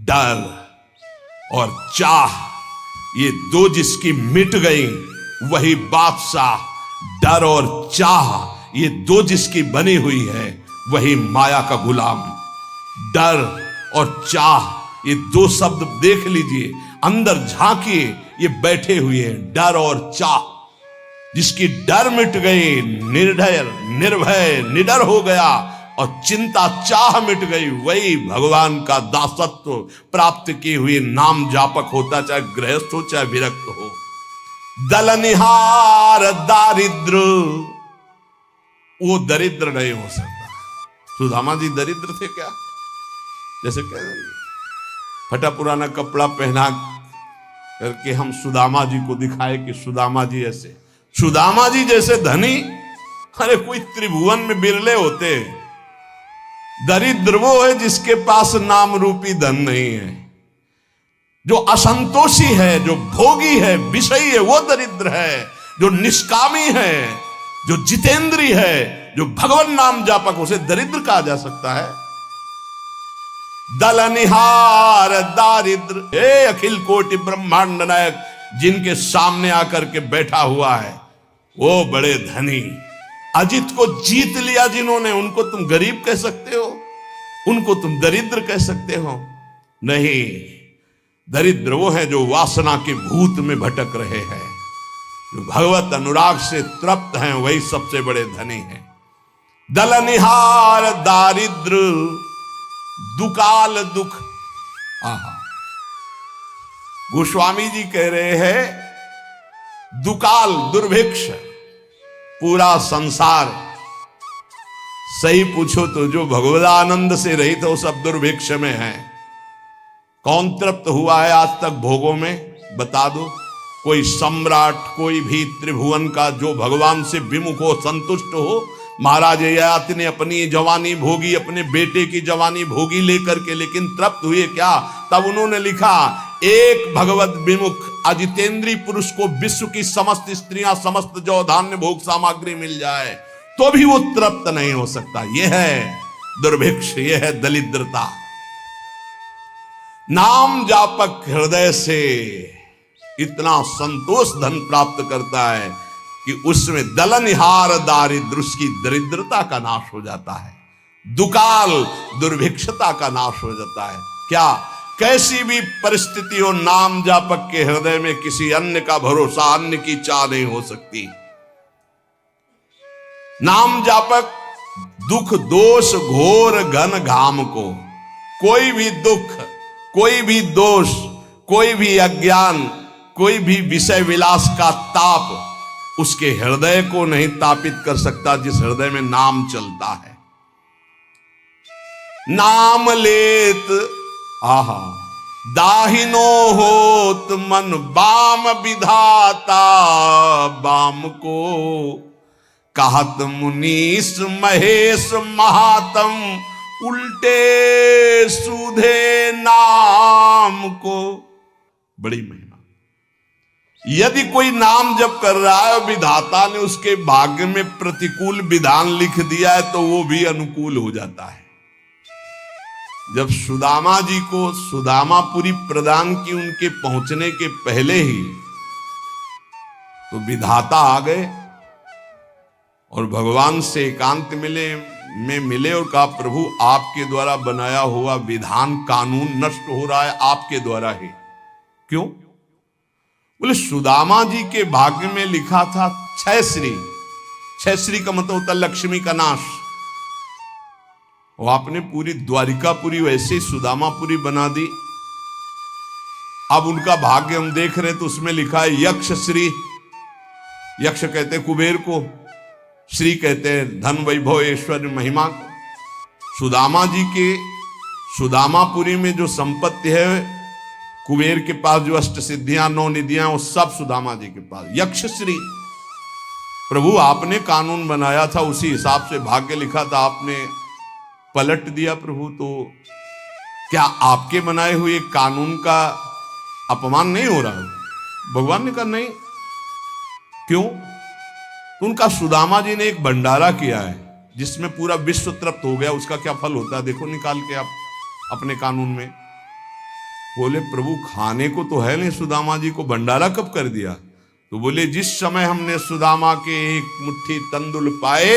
डर और चाह, ये दो जिसकी मिट गई वही बादशाह। डर और चाह, ये दो जिसकी बनी हुई है वही माया का गुलाम। डर और चाह, ये दो शब्द देख लीजिए, अंदर झांकिए, ये बैठे हुए हैं। डर और चाह, जिसकी डर मिट गई, निर्भय निर्भय निडर हो गया, और चिंता चाह मिट गई, वही भगवान का दासत्व प्राप्त किए हुए नाम जापक होता, चाहे गृहस्थ हो चाहे विरक्त हो। दलनिहार दारिद्र, वो दरिद्र नहीं हो सकता। सुदामा जी दरिद्र थे क्या? जैसे कह रहे फटा पुराना कपड़ा पहना करके हम सुदामा जी को दिखाए कि सुदामा जी ऐसे, सुदामा जी जैसे धनी अरे कोई त्रिभुवन में बिरले होते। दरिद्र वो है जिसके पास नाम रूपी धन नहीं है, जो असंतोषी है, जो भोगी है, विषयी है, वो दरिद्र है। जो निष्कामी है, जो जितेंद्री है, जो भगवान नाम जापक, उसे दरिद्र कहा जा सकता है। दलनिहार दारिद्र, हे अखिल कोटि ब्रह्मांड नायक, जिनके सामने आकर के बैठा हुआ है वो बड़े धनी। अजित को जीत लिया जिन्होंने, उनको तुम गरीब कह सकते हो? उनको तुम दरिद्र कह सकते हो? नहीं, दरिद्र वो है जो वासना के भूत में भटक रहे हैं, जो भगवत अनुराग से तृप्त हैं, वही सबसे बड़े धनी हैं। दलनिहार दारिद्र दुकाल दुख। आहा, गोस्वामी जी कह रहे हैं दुकाल दुर्भिक्ष, पूरा संसार सही पूछो तो जो भगवदानंद से रहित हो सब दुर्भिक्ष में है। कौन तृप्त हुआ है आज तक भोगों में? बता दो। कोई सम्राट, कोई भी त्रिभुवन का जो भगवान से विमुख हो, संतुष्ट हो। महाराज ययाति ने अपनी जवानी भोगी, अपने बेटे की जवानी भोगी लेकर के, लेकिन तृप्त हुए क्या? तब उन्होंने लिखा, एक भगवत विमुख अजितेंद्री पुरुष को विश्व की समस्त स्त्रियां, समस्त जो धान्य भोग सामग्री मिल जाए तो भी वो तृप्त नहीं हो सकता। यह है दुर्भिक्ष, यह है दरिद्रता। नाम जापक हृदय से इतना संतोष धन प्राप्त करता है कि उसमें दलनिहार दारिद्र, उसकी दरिद्रता का नाश हो जाता है। दुकाल दुर्भिक्षता का नाश हो जाता है। क्या? कैसी भी परिस्थिति हो, नाम जापक के हृदय में किसी अन्य का भरोसा, अन्य की चाह नहीं हो सकती। नाम जापक दुख दोष घोर घन घाम को, कोई भी दुख, कोई भी दोष, कोई भी अज्ञान, कोई भी विषय विलास का ताप उसके हृदय को नहीं तापित कर सकता, जिस हृदय में नाम चलता है। नाम लेत आहा दाहिनो होत मन बाम विधाता, बाम को कहत मुनीस महेश महात्म, उल्टे सूधे नाम को। बड़ी महिमा। यदि कोई नाम जप कर रहा है, विधाता ने उसके भाग्य में प्रतिकूल विधान लिख दिया है, तो वो भी अनुकूल हो जाता है। जब सुदामा जी को सुदामापुरी प्रदान की, उनके पहुंचने के पहले ही तो विधाता आ गए और भगवान से एकांत मिले और कहा, प्रभु आपके द्वारा बनाया हुआ विधान कानून नष्ट हो रहा है, आपके द्वारा ही। क्यों? बोले सुदामा जी के भाग्य में लिखा था छह श्री। छह श्री का मतलब होता लक्ष्मी का नाश। और आपने पूरी द्वारिकापुरी वैसे ही सुदामापुरी बना दी। अब उनका भाग्य हम देख रहे हैं तो उसमें लिखा है यक्ष श्री। यक्ष कहते हैं कुबेर को, श्री कहते हैं धन वैभव ऐश्वर्य महिमा को। सुदामा जी के सुदामापुरी में जो संपत्ति है, कुबेर के पास जो अष्ट सिद्धियां, 9 निधियां, वो सब सुदामा जी के पास। यक्ष श्री। प्रभु आपने कानून बनाया था, उसी हिसाब से भाग्य लिखा था, आपने पलट दिया प्रभु, तो क्या आपके बनाए हुए कानून का अपमान नहीं हो रहा है? भगवान ने कहा नहीं। क्यों? तो उनका सुदामा जी ने एक भंडारा किया है जिसमें पूरा विश्व तृप्त हो गया। उसका क्या फल होता है देखो, निकाल के आप अपने कानून में। बोले प्रभु खाने को तो है नहीं, सुदामा जी को भंडारा कब कर दिया? तो बोले जिस समय हमने सुदामा के एक मुट्ठी तंदुल पाए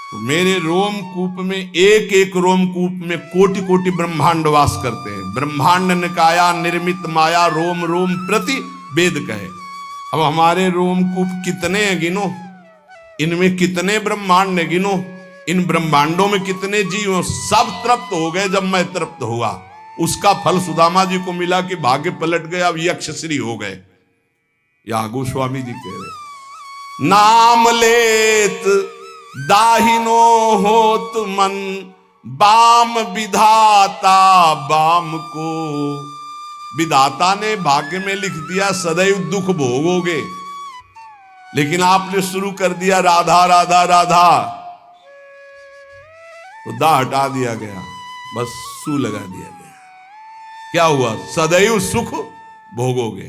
तो मेरे रोमकूप में, एक एक रोमकूप में कोटि कोटि ब्रह्मांड वास करते हैं। ब्रह्मांड निकाया निर्मित माया रोम रोम प्रति वेद कहे। अब हमारे रोमकूप कितने हैं गिनो, इनमें कितने ब्रह्मांड है गिनो, इन ब्रह्मांडों में कितने जीव, सब तृप्त हो गए। जब मैं तृप्त हुआ उसका फल सुदामा जी को मिला कि भाग्य पलट गए, अब यक्षश्री हो गए। या गोस्वामी जी कह रहे नाम लेत दाहिनो होत मन, बाम विधाता बाम को। विधाता ने भाग्य में लिख दिया सदैव दुख भोगोगे, लेकिन आपने शुरू कर दिया राधा राधा राधा, तो दा हटा दिया गया, बस सू लगा दिया गया। क्या हुआ? सदैव सुख भोगोगे।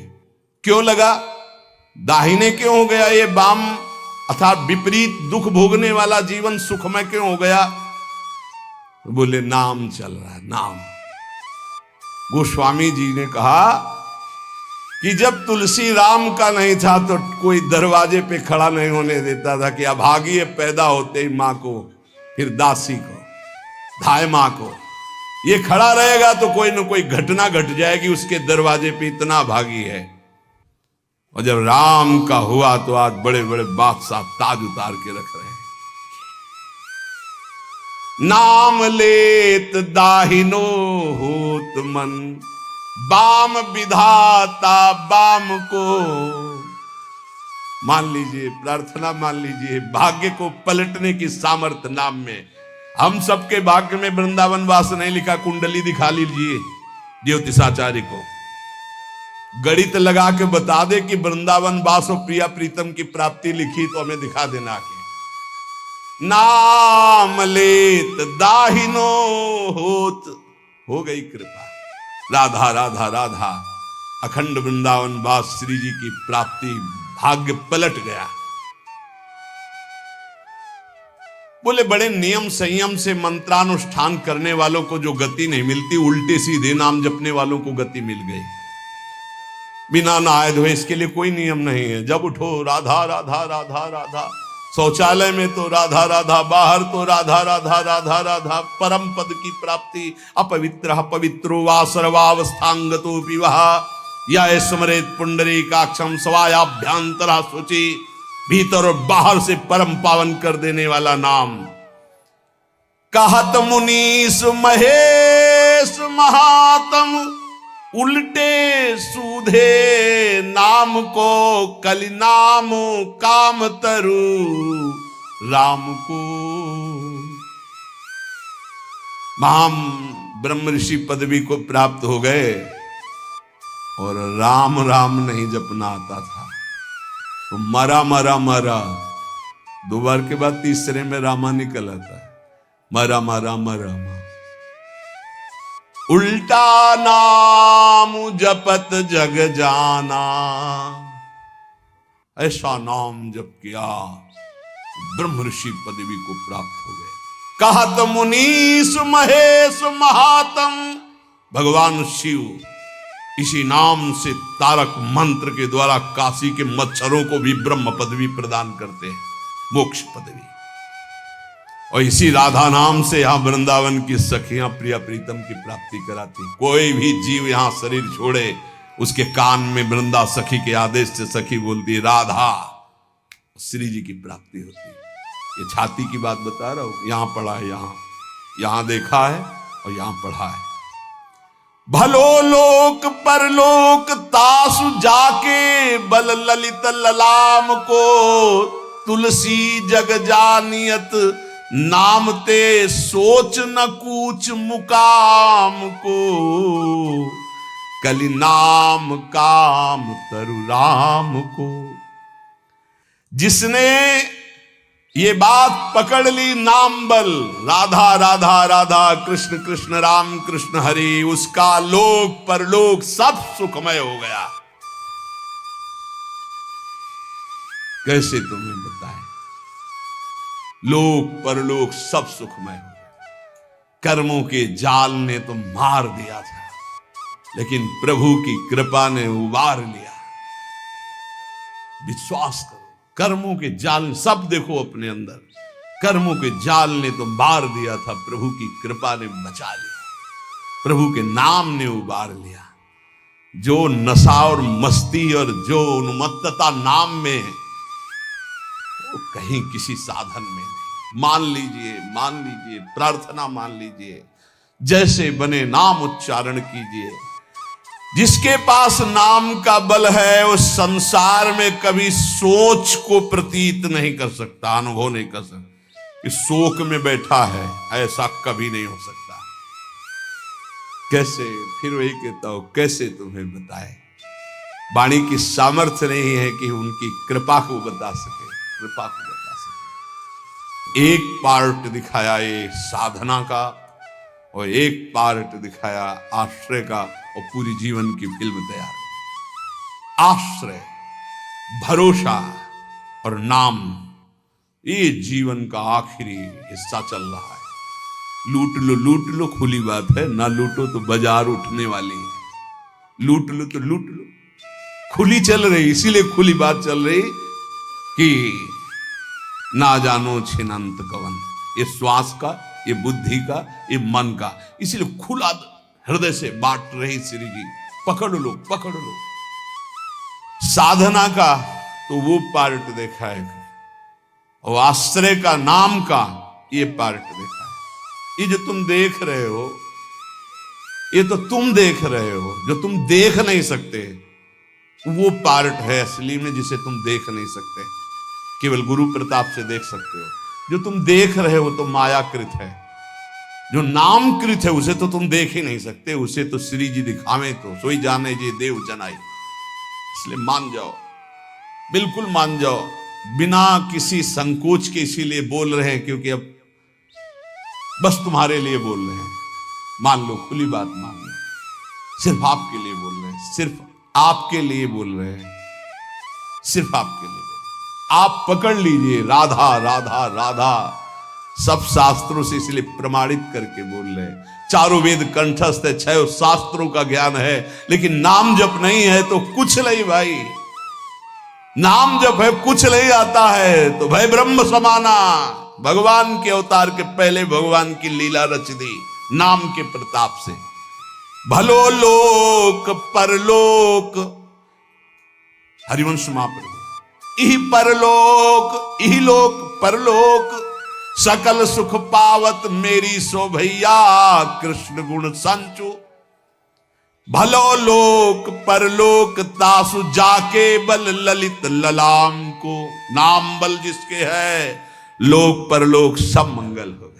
क्यों लगा? दाहिने क्यों हो गया ये बाम, अर्थात विपरीत दुख भोगने वाला जीवन सुखमय क्यों हो गया? बोले नाम चल रहा है, नाम। गोस्वामी जी ने कहा कि जब तुलसी राम का नहीं था तो कोई दरवाजे पे खड़ा नहीं होने देता था कि अभागी पैदा होते ही मां को, फिर दासी को, धाय मां को, ये खड़ा रहेगा तो कोई न कोई घटना घट जाएगी उसके दरवाजे पे, इतना भागी है। और जब राम का हुआ तो आज बड़े बड़े बादशाह ताज उतार के रख रहे हैं। नाम लेत दाहिनो होत मन, बाम विधाता बाम को। मान लीजिए, प्रार्थना मान लीजिए, भाग्य को पलटने की सामर्थ्य नाम में। हम सबके भाग्य में वृंदावन वास नहीं लिखा, कुंडली दिखा लीजिए ज्योतिषाचार्य को, गणित लगा के बता दे कि वृंदावन वास और प्रिया प्रीतम की प्राप्ति लिखी तो हमें दिखा देना के। नाम लेत दाहिनो होत, हो गई कृपा, राधा राधा राधा, अखंड वृंदावन वास श्री जी की प्राप्ति, भाग्य पलट गया। बोले बड़े नियम संयम से मंत्रानुष्ठान करने वालों को जो गति नहीं मिलती, उल्टे सीधे नाम जपने वालों को गति मिल गई। बिना नहाए धोए इसके लिए कोई नियम नहीं है। जब उठो राधा राधा राधा राधा, शौचालय में तो राधा राधा, बाहर तो राधा राधा राधा राधा। परम पद की प्राप्ति, अपवित्र पवित्रो वा सर्वावस्थांगतो विवाह, या स्मरेत पुंडरीकाक्षम स्वायाभ्यांतरा शुचि। भीतर और बाहर से परम पावन कर देने वाला नाम। कहत मुनीस महेश महात्म, उल्टे सूधे नाम को, कलि नाम काम तरु राम को। महाम ब्रह्म ऋषि पदवी को प्राप्त हो गए और राम राम नहीं जपना आता था तो मरा मरा मरा, दो बार के बाद तीसरे में रामा निकल आता है, मरा मरा मरा मरा। उल्टा नाम जपत जग जाना, ऐसा नाम जप किया ब्रह्म ऋषि पदवी को प्राप्त हो गए। कहत मुनीस महेश महात्म, भगवान शिव इसी नाम से तारक मंत्र के द्वारा काशी के मच्छरों को भी ब्रह्म पदवी प्रदान करते हैं, मोक्ष पदवी। और इसी राधा नाम से यहां वृंदावन की सखियां प्रिया प्रीतम की प्राप्ति कराती। कोई भी जीव यहां शरीर छोड़े, उसके कान में वृंदा सखी के आदेश से सखी बोलती है राधा, श्री जी की प्राप्ति होती है। ये छाती की बात बता रहा हूं, यहां पढ़ा है, यहां देखा है और यहां पढ़ा है। भलो लोक परलोक तासु जाके, बल ललित ललाम को, तुलसी जग जानियत नाम ते, सोच न कूच मुकाम को, कलि नाम काम तरु राम को। जिसने ये बात पकड़ ली, नाम बल, राधा राधा राधा, कृष्ण कृष्ण राम कृष्ण हरि, उसका लोक परलोक सब सुखमय हो गया। कैसे तुम्हें बताएं, लोक परलोक सब सुखमय हो गया। कर्मों के जाल ने तो मार दिया था, लेकिन प्रभु की कृपा ने उबार लिया। विश्वास करो, कर्मों के जाल, सब देखो अपने अंदर, कर्मों के जाल ने तो मार दिया था, प्रभु की कृपा ने बचा लिया, प्रभु के नाम ने उबार लिया। जो नशा और मस्ती और जो उन्मत्तता नाम में है, वो कहीं किसी साधन में नहीं। मान लीजिए, प्रार्थना मान लीजिए, जैसे बने नाम उच्चारण कीजिए। जिसके पास नाम का बल है वो संसार में कभी सोच को प्रतीत नहीं कर सकता, अनुभव नहीं कर सकता। इस शोक में बैठा है, ऐसा कभी नहीं हो सकता। कैसे? फिर वही कहता हूं, कैसे तुम्हें बताए। वाणी की सामर्थ्य नहीं है कि उनकी कृपा को बता सके, कृपा को बता सके। एक पार्ट दिखाया ये साधना का, और एक पार्ट दिखाया आश्रय का, और पूरी जीवन की फिल्म तैयार। आश्रय, भरोसा और नाम, ये जीवन का आखिरी हिस्सा चल रहा है। लूट लो खुली बात है, ना लूटो तो बाजार उठने वाली है। लूट लो तो लूट लो, खुली चल रही, इसीलिए खुली बात चल रही कि ना जानो छिनंत कवन। ये श्वास का, ये बुद्धि का, ये मन का, इसीलिए खुला हृदय से बांट रही श्री जी। पकड़ लो, पकड़ लो। साधना का तो वो पार्ट देखा है, और आश्रय का, नाम का ये पार्ट देखा है। ये जो तुम देख रहे हो, ये तो तुम देख रहे हो, जो तुम देख नहीं सकते वो पार्ट है असली में, जिसे तुम देख नहीं सकते, केवल गुरु प्रताप से देख सकते हो। जो तुम देख रहे हो तो मायाकृत है, जो नामकृत है उसे तो तुम देख ही नहीं सकते, उसे तो श्री जी दिखावे तो सोई जाने जे देव जनाई। इसलिए मान जाओ, बिल्कुल मान जाओ, बिना किसी संकोच के इसीलिए बोल रहे हैं क्योंकि अब बस तुम्हारे लिए बोल रहे हैं। मान लो, खुली बात मान लो, सिर्फ आपके लिए बोल रहे हैं, सिर्फ आपके लिए बोल रहे हैं, सिर्फ आपके लिए। आप पकड़ लीजिए, राधा राधा राधा, सब शास्त्रों से इसलिए प्रमाणित करके बोल रहे हैं। चारों वेद कंठस्थ है, 6 शास्त्रों का ज्ञान है, लेकिन नाम जप नहीं है तो कुछ नहीं भाई। नाम जप है, कुछ नहीं आता है तो भाई ब्रह्म समाना। भगवान के अवतार के पहले भगवान की लीला रच दी नाम के प्रताप से। भलो लोक परलोक, हरिवंश महाप्रभु, इहि परलोक, इहि लोक परलोक, सकल सुख पावत मेरी सो भैया, कृष्ण गुण संचु। भलो लोक परलोक तासु जाके बल ललित ललाम को। नाम बल जिसके है, लोक परलोक सब मंगल हो गया।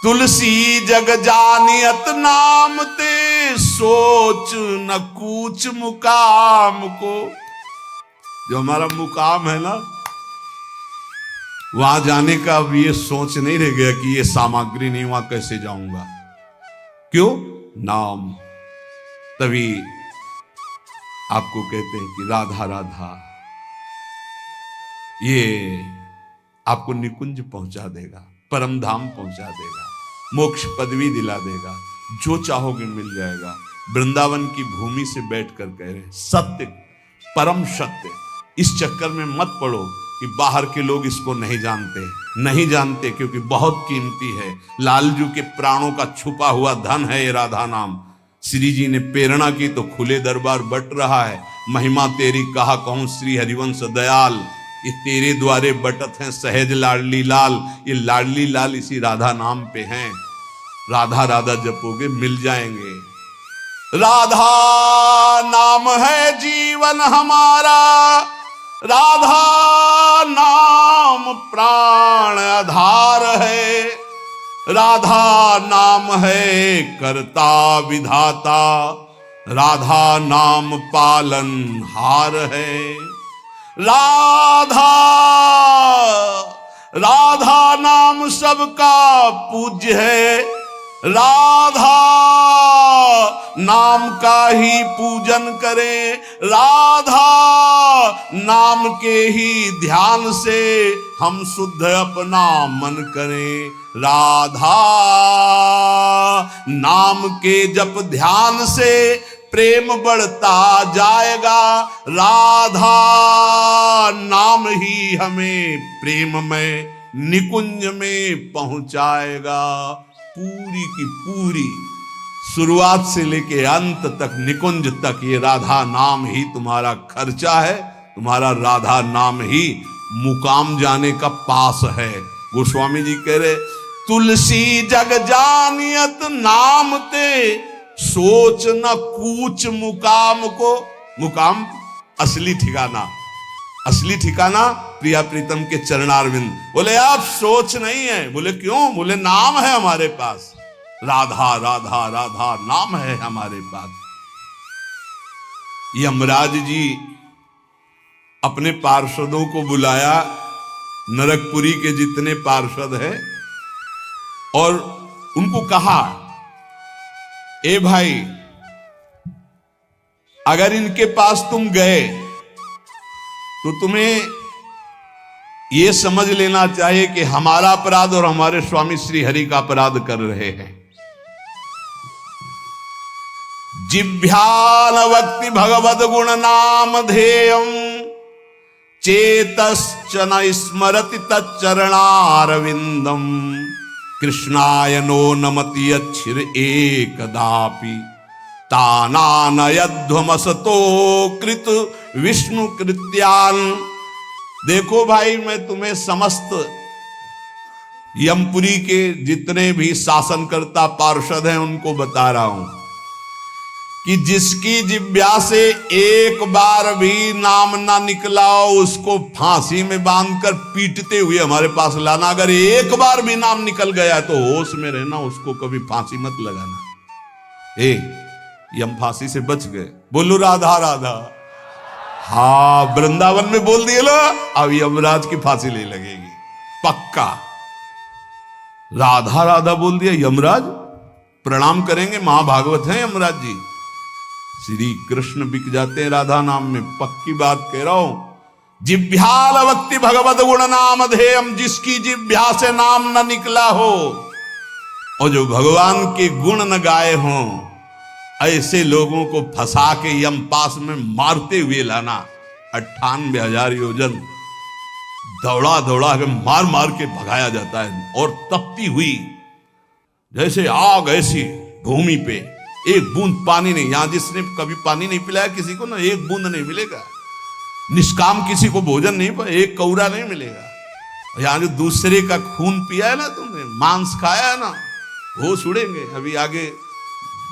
तुलसी जग जानियत नाम ते, सोच न कूच मुकाम को। जो हमारा मुकाम है ना, वहां जाने का अब ये सोच नहीं रह गया कि ये सामग्री नहीं, वहां कैसे जाऊंगा। क्यों? नाम। तभी आपको कहते हैं कि राधा राधा, ये आपको निकुंज पहुंचा देगा, परम धाम पहुंचा देगा, मोक्ष पदवी दिला देगा, जो चाहोगे मिल जाएगा। वृंदावन की भूमि से बैठकर कह रहे हैं, सत्य, परम सत्य। इस चक्कर में मत पड़ो कि बाहर के लोग इसको नहीं जानते, क्योंकि बहुत कीमती है। लालजू के प्राणों का छुपा हुआ धन है ये राधा नाम। श्री जी ने प्रेरणा की तो खुले दरबार बट रहा है। महिमा तेरी कहा कहूं श्री हरिवंश दयाल, ये तेरे द्वारे बटत हैं सहज लाडली लाल। ये लाडली लाल इसी राधा नाम पे हैं। राधा राधा जपोगे मिल जाएंगे। राधा नाम है जीवन हमारा, राधा नाम प्राण आधार है, राधा नाम है करता विधाता, राधा नाम पालन हार है। राधा राधा नाम सबका पूज्य है, राधा नाम का ही पूजन करें, राधा नाम के ही ध्यान से हम शुद्ध अपना मन करें। राधा नाम के जप ध्यान से प्रेम बढ़ता जाएगा। राधा नाम ही हमें प्रेम में निकुंज में पहुंचाएगा। पूरी की पूरी शुरुआत से लेके अंत तक, निकुंज तक, ये राधा नाम ही तुम्हारा खर्चा है। तुम्हारा राधा नाम ही मुकाम जाने का पास है। गोस्वामी जी कह रहे, तुलसी जग जानियत नाम ते, सोच न कूच मुकाम को। मुकाम असली ठिकाना, असली ठिकाना प्रिया प्रीतम के चरणारविंद। बोले आप सोच नहीं है। बोले क्यों? बोले नाम है हमारे पास, राधा राधा राधा नाम है हमारे पास। यमराज जी अपने पार्षदों को बुलाया, नरकपुरी के जितने पार्षद हैं, और उनको कहा, ए भाई, अगर इनके पास तुम गए तो तुम्हें यह समझ लेना चाहिए कि हमारा अपराध और हमारे स्वामी श्री हरि का अपराध कर रहे हैं। जिभ्यान वक्ति भगवद गुण नाम ध्येयम, चेतश्च न स्मरति तच्चरणारविंदम, कृष्णाय नो नमति अच्छिर एकदापि, तानानयध्वमसतो कृत विष्णु कृत्यान। देखो भाई, मैं तुम्हें समस्त यमपुरी के जितने भी शासनकर्ता पार्षद हैं उनको बता रहा हूं कि जिसकी जिह्वा से एक बार भी नाम ना निकला हो, उसको फांसी में बांधकर पीटते हुए हमारे पास लाना। अगर एक बार भी नाम निकल गया तो होश में रहना, उसको कभी फांसी मत लगाना। यम फांसी से बच गए। बोलो राधा राधा। हाँ, वृंदावन में बोल दिए लो, अब यमराज की फांसी ले लगेगी पक्का। राधा राधा बोल दिया, यमराज प्रणाम करेंगे। महाभागवत है यमराज जी, श्री कृष्ण बिक जाते हैं राधा नाम में, पक्की बात कह रहा हूं। जिभ्याल भक्ति भगवत गुण नाम ध्येयम, जिसकी जिभ्या से नाम न निकला हो और जो भगवान के गुण न गाए हों, ऐसे लोगों को फंसा के यम पास में मारते हुए लाना। 98,000 योजन दौड़ा दौड़ा के मार मार के भगाया जाता है, और तपती हुई जैसे आग ऐसी भूमि पे एक बूंद पानी नहीं। यहां जिसने कभी पानी नहीं पिलाया किसी को ना, एक बूंद नहीं मिलेगा। निष्काम किसी को भोजन नहीं, एक कौरा नहीं मिलेगा। यहां जो दूसरे का खून पिया है ना, तुमने मांस खाया है ना, वो छुड़ेंगे। अभी आगे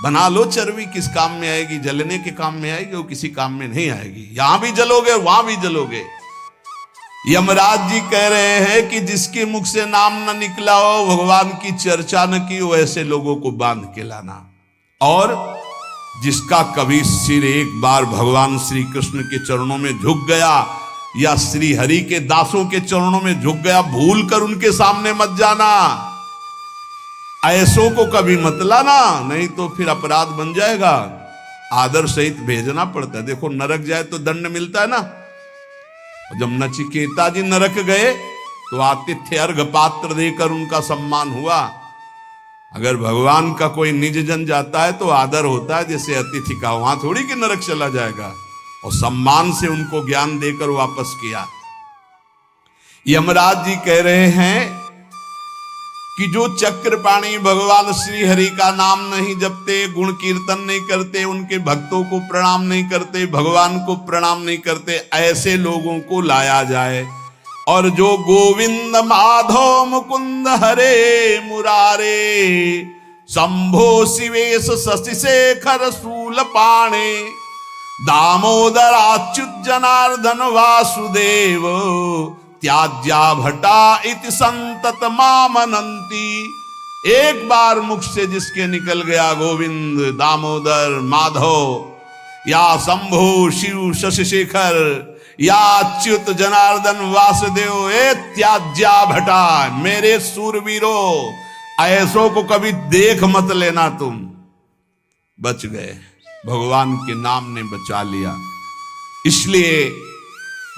बना लो चर्बी, किस काम में आएगी? जलने के काम में आएगी, वो किसी काम में नहीं आएगी। यहां भी जलोगे और वहां भी जलोगे। यमराज जी कह रहे हैं कि जिसके मुख से नाम न निकला हो, भगवान की चर्चा न की हो, ऐसे लोगों को बांध के लाना। और जिसका कभी सिर एक बार भगवान श्री कृष्ण के चरणों में झुक गया, या श्री हरि के दासों के चरणों में झुक गया, भूल कर उनके सामने मत जाना। ऐसों को कभी मत लाना, नहीं तो फिर अपराध बन जाएगा। आदर सहित भेजना पड़ता है। देखो, नरक जाए तो दंड मिलता है ना। जब नचिकेता जी नरक गए तो आतिथ्य अर्घ पात्र देकर उनका सम्मान हुआ। अगर भगवान का कोई निज जन जाता है तो आदर होता है जैसे अतिथि का, वहां थोड़ी कि नरक चला जाएगा। और सम्मान से उनको ज्ञान देकर वापस किया। यमराज जी कह रहे हैं कि जो चक्रपाणी भगवान श्री हरि का नाम नहीं जपते, गुण कीर्तन नहीं करते, उनके भक्तों को प्रणाम नहीं करते, भगवान को प्रणाम नहीं करते, ऐसे लोगों को लाया जाए। और जो गोविंद माधव मुकुंद हरे मुरारे, शंभो शिवेश शशि शेखर शूल पाणे, दामोदर अच्युत जनार्दन वासुदेव, त्याज्या भटा इति संतत मामनंती। एक बार मुख से जिसके निकल गया गोविंद, दामोदर, माधव, या शंभु शिव शशि शेखर, या अच्युत जनार्दन वासुदेव, त्याज्या भटा, मेरे सूरवीरों, ऐसों को कभी देख मत लेना। तुम बच गए, भगवान के नाम ने बचा लिया। इसलिए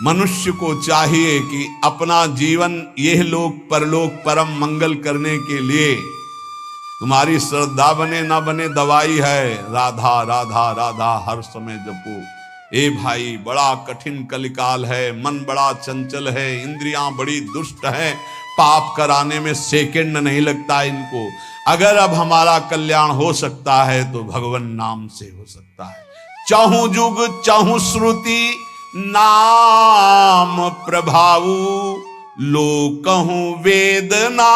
मनुष्य को चाहिए कि अपना जीवन यह लोक परलोक परम मंगल करने के लिए तुम्हारी श्रद्धा बने ना बने दवाई है, राधा राधा राधा हर समय जपो। ए भाई, बड़ा कठिन कलिकाल है, मन बड़ा चंचल है, इंद्रियां बड़ी दुष्ट हैं, पाप कराने में सेकंड नहीं लगता इनको। अगर अब हमारा कल्याण हो सकता है तो भगवान नाम से हो सकता है। चाहूं जुग चाहूं श्रुति नाम प्रभाऊ, लोकहूं वेदना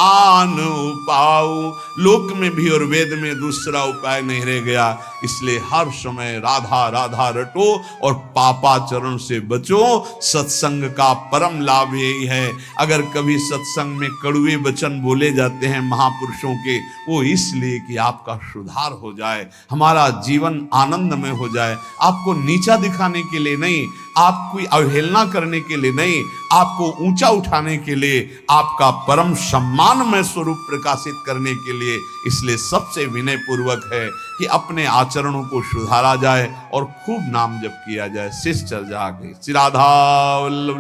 आन उपाऊ। लोक में भी और वेद में दूसरा उपाय नहीं रह गया, इसलिए हर समय राधा राधा रटो और पापाचरण से बचो। सत्संग का परम लाभ यही है। अगर कभी सत्संग में कड़वे वचन बोले जाते हैं महापुरुषों के, वो इसलिए कि आपका सुधार हो जाए, हमारा जीवन आनंद में हो जाए। आपको नीचा दिखाने के लिए नहीं, आपकी अवहेलना करने के लिए नहीं, आपको ऊंचा उठाने के लिए, आपका परम सम्मानमय स्वरूप प्रकाशित करने के लिए। इसलिए सबसे विनय पूर्वक है कि अपने आचरणों को सुधारा जाए और खूब नाम जप किया जाए। शिष्य चल जाके श्री राधा वल्लभ।